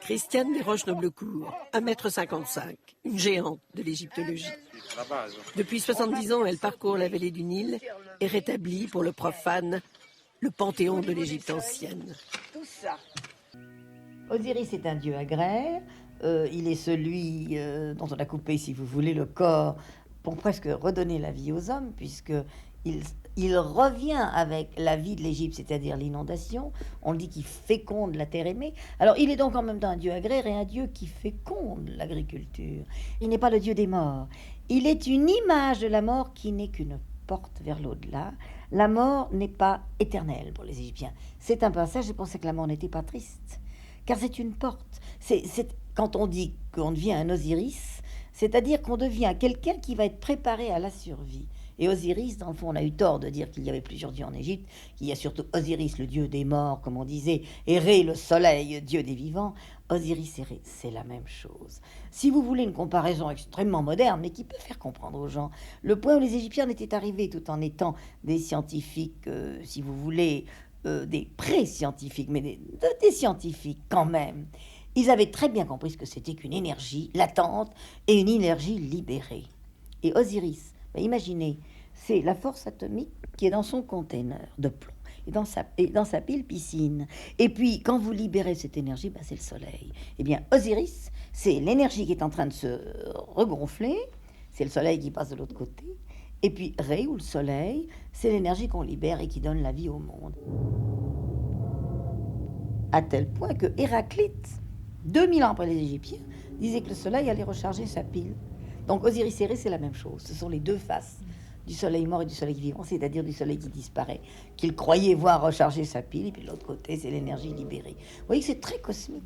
Christiane Desroches-Noblecourt, 1,55 m, une géante de l'égyptologie. Depuis 70 ans, elle parcourt la vallée du Nil et rétablit pour le profane le panthéon de l'Égypte ancienne. Osiris est un dieu agraire. Il est celui dont on a coupé, si vous voulez, le corps pour presque redonner la vie aux hommes, puisque il revient avec la vie de l'Égypte, c'est-à-dire l'inondation. On dit qu'il féconde la terre aimée. Alors, il est donc en même temps un dieu agraire et un dieu qui féconde l'agriculture. Il n'est pas le dieu des morts. Il est une image de la mort qui n'est qu'une porte vers l'au-delà. La mort n'est pas éternelle pour les Égyptiens. C'est un passage, je pensais que la mort n'était pas triste, car c'est une porte. Quand on dit qu'on devient un Osiris, c'est-à-dire qu'on devient quelqu'un qui va être préparé à la survie. Et Osiris, dans le fond, on a eu tort de dire qu'il y avait plusieurs dieux en Égypte, qu'il y a surtout Osiris, le dieu des morts, comme on disait, et Ré, le soleil, dieu des vivants. Osiris et Ré, c'est la même chose. Si vous voulez une comparaison extrêmement moderne, mais qui peut faire comprendre aux gens, le point où les Égyptiens étaient arrivés, tout en étant des scientifiques, si vous voulez, des pré-scientifiques, mais des scientifiques quand même, ils avaient très bien compris ce que c'était qu'une énergie latente et une énergie libérée. Et Osiris, imaginez, c'est la force atomique qui est dans son conteneur de plomb et dans sa pile piscine. Et puis, quand vous libérez cette énergie, c'est le soleil. Eh bien, Osiris, c'est l'énergie qui est en train de se regonfler. C'est le soleil qui passe de l'autre côté. Et puis, Ré, ou le soleil, c'est l'énergie qu'on libère et qui donne la vie au monde. À tel point que Héraclite, 2000 ans après les Égyptiens, disait que le soleil allait recharger sa pile. Donc Osiris et Ré, c'est la même chose. Ce sont les deux faces du soleil mort et du soleil vivant, c'est-à-dire du soleil qui disparaît, qu'il croyait voir recharger sa pile, et puis de l'autre côté, c'est l'énergie libérée. Vous voyez que c'est très cosmique.